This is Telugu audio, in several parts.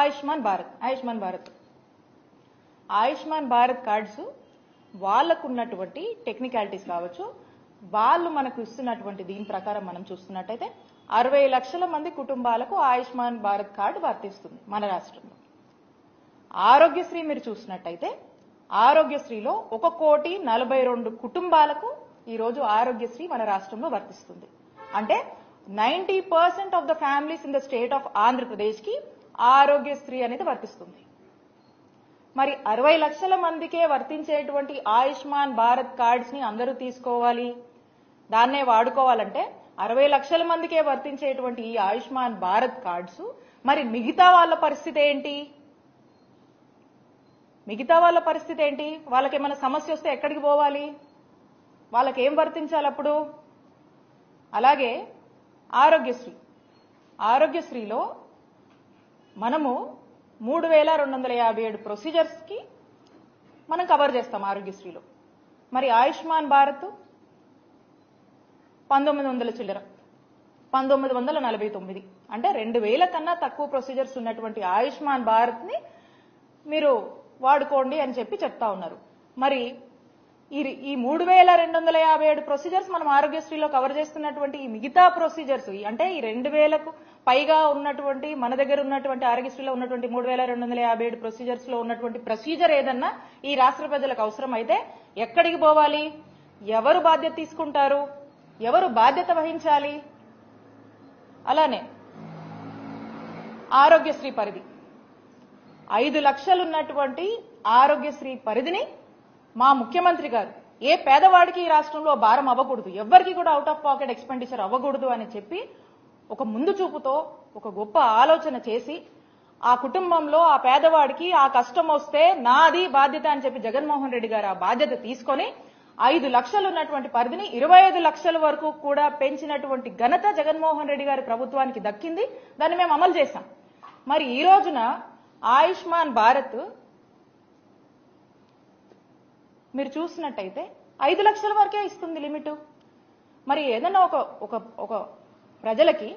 ఆయుష్మాన్ భారత్ కార్డ్స్ వాళ్ళకున్నటువంటి టెక్నికాలిటీస్ కావచ్చు, వాళ్ళు మనకు ఇస్తున్నటువంటి దీని ప్రకారం మనం చూస్తున్నట్టయితే 60 లక్షల మంది కుటుంబాలకు ఆయుష్మాన్ భారత్ కార్డు వర్తిస్తుంది మన రాష్ట్రంలో. ఆరోగ్యశ్రీ మీరు చూసినట్టయితే ఆరోగ్యశ్రీలో 1,42,00,000 కుటుంబాలకు ఈ రోజు ఆరోగ్యశ్రీ మన రాష్ట్రంలో వర్తిస్తుంది. అంటే 90% of the families in the state of Andhra Pradesh కి ఆరోగ్యశ్రీ అనేది వర్తిస్తుంది. మరి 60 లక్షల మందికే వర్తించేటువంటి ఆయుష్మాన్ భారత్ కార్డ్స్ ని అందరూ తీసుకోవాలి, దాన్నే వాడుకోవాలంటే 60 లక్షల మందికే వర్తించేటువంటి ఈ ఆయుష్మాన్ భారత్ కార్డ్స్ మరి మిగతా వాళ్ళ పరిస్థితి ఏంటి? వాళ్ళకి ఏమైనా సమస్య వస్తే ఎక్కడికి పోవాలి? వాళ్ళకి ఏం వర్తించాలి అప్పుడు? అలాగే ఆరోగ్యశ్రీలో మనము 3,257 ప్రొసీజర్స్ కి మనం కవర్ చేస్తాం ఆరోగ్యశ్రీలో. మరి ఆయుష్మాన్ భారత్ 1900 చిల్లర, 1949 అంటే 2,000 కన్నా తక్కువ ప్రొసీజర్స్ ఉన్నటువంటి ఆయుష్మాన్ భారత్ ని మీరు వాడుకోండి అని చెప్పి చెప్తా ఉన్నారు. మరి ఈ 3,257 ప్రొసీజర్స్ మనం ఆరోగ్యశ్రీలో కవర్ చేస్తున్నటువంటి ఈ మిగతా ప్రొసీజర్స్ అంటే ఈ 2,000కు పైగా ఉన్నటువంటి మన దగ్గర ఉన్నటువంటి ఆరోగ్యశ్రీలో ఉన్నటువంటి 3,257 ప్రొసీజర్స్ లో ఉన్నటువంటి ప్రొసీజర్ ఏదన్నా ఈ రాష్ట్ర ప్రజలకు అవసరం అయితే ఎక్కడికి పోవాలి? ఎవరు బాధ్యత తీసుకుంటారు? ఎవరు బాధ్యత వహించాలి? అలానే ఆరోగ్యశ్రీ పరిధి 5 లక్షలు ఉన్నటువంటి ఆరోగ్యశ్రీ పరిధిని మా ముఖ్యమంత్రి గారు ఏ పేదవాడికి ఈ రాష్ట్రంలో భారం అవ్వకూడదు, ఎవరికి కూడా అవుట్ ఆఫ్ పాకెట్ ఎక్స్పెండిచర్ అవ్వకూడదు అని చెప్పి ఒక ముందు చూపుతో ఒక గొప్ప ఆలోచన చేసి ఆ కుటుంబంలో ఆ పేదవాడికి ఆ కష్టం వస్తే నాది బాధ్యత అని చెప్పి జగన్మోహన్ రెడ్డి గారు ఆ బాధ్యత తీసుకొని 5 లక్షలు ఉన్నటువంటి పరిధిని 25 లక్షల వరకు కూడా పెంచినటువంటి ఘనత జగన్మోహన్ రెడ్డి గారి ప్రభుత్వానికి దక్కింది. దాన్ని మేము అమలు చేశాం. మరి ఈ రోజున ఆయుష్మాన్ భారత్ మీరు చూసినట్టయితే 5 లక్షల వరకే ఇస్తుంది లిమిట్. మరి ఏదన్నా ఒక ప్రజలకి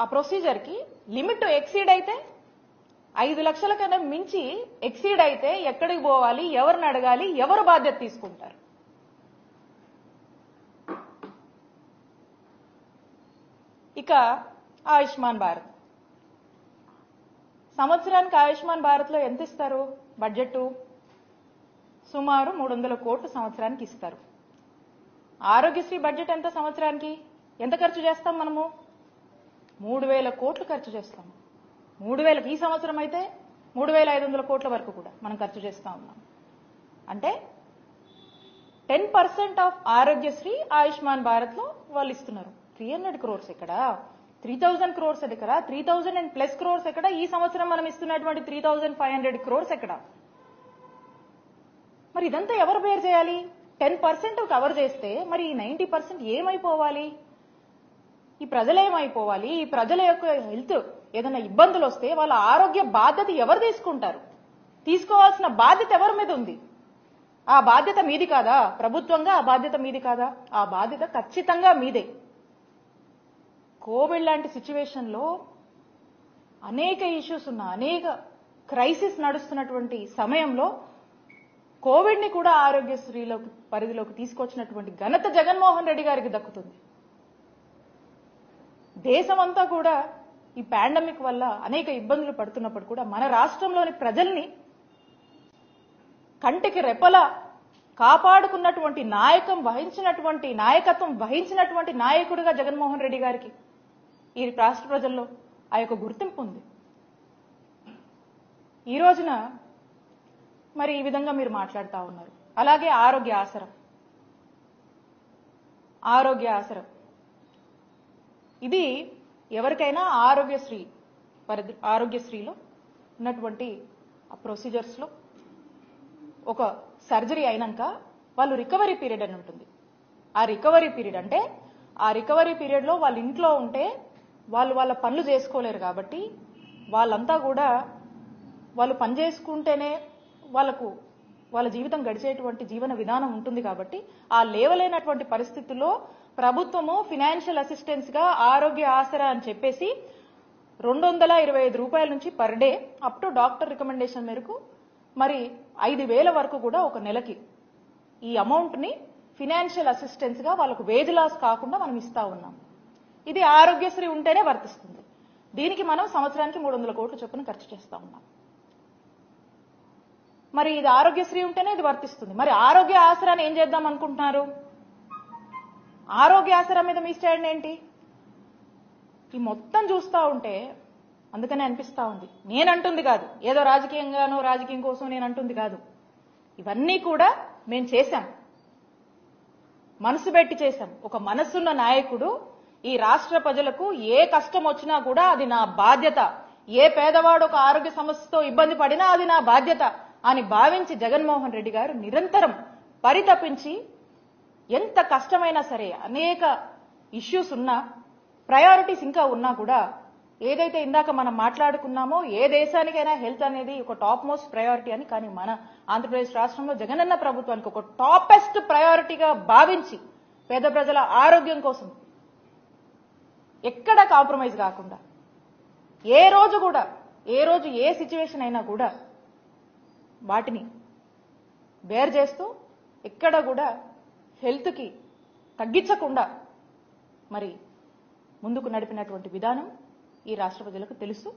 ఆ ప్రొసీజర్ కి లిమిట్ ఎక్సీడ్ అయితే 5 లక్షల కన్నా మించి ఎక్సీడ్ అయితే ఎక్కడికి పోవాలి? ఎవరిని అడగాలి? ఎవరు బాధ్యత తీసుకుంటారు? ఇక ఆయుష్మాన్ భారత్ సంవత్సరానికి ఆయుష్మాన్ భారత్ లో ఎంత ఇస్తారు? బడ్జెట్ సుమారు 300 కోట్లు సంవత్సరానికి ఇస్తారు. ఆరోగ్యశ్రీ బడ్జెట్ ఎంత సంవత్సరానికి? ఎంత ఖర్చు చేస్తాం మనము? 3,000 కోట్లు ఖర్చు చేస్తాము. 3,000 ఈ సంవత్సరం అయితే 3,500 కోట్ల వరకు కూడా మనం ఖర్చు చేస్తా ఉన్నాం. అంటే 10% ఆఫ్ ఆరోగ్యశ్రీ ఆయుష్మాన్ భారత్ లో వాళ్ళు ఇస్తున్నారు. 300 crores ఎక్కడ? 3,000 crores ఎక్కడ? 3,000+ crores ఎక్కడ? ఈ సంవత్సరం మనం ఇస్తున్నటువంటి 3,500 crores ఎక్కడ? మరి ఇదంతా ఎవరు బేర్ చేయాలి? 10% కవర్ చేస్తే మరి ఈ 90% ఏమైపోవాలి? ఈ ప్రజలేమైపోవాలి? ఈ ప్రజల యొక్క హెల్త్ ఏదైనా ఇబ్బందులు వస్తే వాళ్ళ ఆరోగ్య బాధ్యత ఎవరు తీసుకుంటారు? తీసుకోవాల్సిన బాధ్యత ఎవరి మీద ఉంది? ఆ బాధ్యత మీది కాదా? ప్రభుత్వంగా ఆ బాధ్యత మీది కాదా? ఆ బాధ్యత ఖచ్చితంగా మీదే. కోవిడ్ లాంటి సిచ్యువేషన్ లో అనేక ఇష్యూస్ ఉన్న, అనేక క్రైసిస్ నడుస్తున్నటువంటి సమయంలో కోవిడ్ ని కూడా ఆరోగ్యశ్రీలో పరిధిలోకి తీసుకొచ్చినటువంటి ఘనత జగన్మోహన్ రెడ్డి గారికి దక్కుతుంది. దేశమంతా కూడా ఈ పాండమిక్ వల్ల అనేక ఇబ్బందులు పడుతున్నప్పుడు కూడా మన రాష్ట్రంలోని ప్రజల్ని కంటికి రెప్పలా కాపాడుకున్నటువంటి నాయకత్వం వహించినటువంటి నాయకుడిగా జగన్మోహన్ రెడ్డి గారికి ఈ రాష్ట్ర ప్రజల్లో ఆ యొక్క గుర్తింపు ఉంది. ఈ రోజున మరి ఈ విధంగా మీరు మాట్లాడుతూ ఉన్నారు. అలాగే ఆరోగ్య ఆసరం ఇది ఎవరికైనా ఆరోగ్యశ్రీలో ఉన్నటువంటి ప్రొసీజర్స్ లో ఒక సర్జరీ అయినాక వాళ్ళు రికవరీ పీరియడ్ అని ఉంటుంది. ఆ రికవరీ పీరియడ్ లో వాళ్ళ ఇంట్లో ఉంటే వాళ్ళ పనులు చేసుకోలేరు కాబట్టి వాళ్ళంతా కూడా వాళ్ళు పని చేసుకుంటేనే వాళ్ళ జీవితం గడిచేటువంటి జీవన విధానం ఉంటుంది. కాబట్టి ఆ లేవలేనటువంటి పరిస్థితుల్లో ప్రభుత్వము ఫైనాన్షియల్ అసిస్టెన్స్ గా ఆరోగ్య ఆసరా అని చెప్పేసి 225 రూపాయల నుంచి per day up to doctor recommendation మేరకు మరి 5,000 వరకు కూడా ఒక నెలకి ఈ అమౌంట్ ని ఫినాన్షియల్ అసిస్టెన్స్ గా వాళ్ళకు వేజ్ లాస్ కాకుండా మనం ఇస్తా ఉన్నాం. ఇది ఆరోగ్యశ్రీ ఉంటేనే వర్తిస్తుంది. దీనికి మనం సంవత్సరానికి 300 కోట్ల చొప్పున ఖర్చు చేస్తా ఉన్నాం. మరి ఇది ఆరోగ్యశ్రీ ఉంటేనే ఇది వర్తిస్తుంది. మరి ఆరోగ్య ఆసరాన్ని ఏం చేద్దాం అనుకుంటున్నారు? ఆరోగ్య ఆసరా మీద మీ స్టాండ్ ఏంటి? ఈ మొత్తం చూస్తా ఉంటే అందుకనే అనిపిస్తా ఉంది. నేనంటుంది కాదు, ఏదో రాజకీయంగానో రాజకీయం కోసం నేను అంటుంది కాదు. ఇవన్నీ కూడా మేము చేశాం, మనసు పెట్టి చేశాం. ఒక మనసున్న నాయకుడు ఈ రాష్ట్ర ప్రజలకు ఏ కష్టం వచ్చినా కూడా అది నా బాధ్యత, ఏ పేదవాడు ఒక ఆరోగ్య సమస్యతో ఇబ్బంది పడినా అది నా బాధ్యత అని భావించి జగన్మోహన్ రెడ్డి గారు నిరంతరం పరితపించి ఎంత కష్టమైనా సరే అనేక ఇష్యూస్ ఉన్నా ప్రయారిటీస్ ఇంకా ఉన్నా కూడా ఏదైతే ఇందాక మనం మాట్లాడుకున్నామో ఏ దేశానికైనా హెల్త్ అనేది ఒక టాప్ మోస్ట్ ప్రయారిటీ అని, కానీ మన ఆంధ్రప్రదేశ్ రాష్ట్రంలో జగనన్న ప్రభుత్వానికి ఒక టాపెస్ట్ ప్రయారిటీగా భావించి పేద ప్రజల ఆరోగ్యం కోసం ఎక్కడ కాంప్రమైజ్ కాకుండా ఏ రోజు ఏ సిచ్యువేషన్ అయినా కూడా వాటిని బేర్ చేస్తూ ఎక్కడ కూడా హెల్త్కి తగ్గించకుండా మరి ముందుకు నడిపినటువంటి విధానం ఈ రాష్ట్ర ప్రజలకు తెలుసు.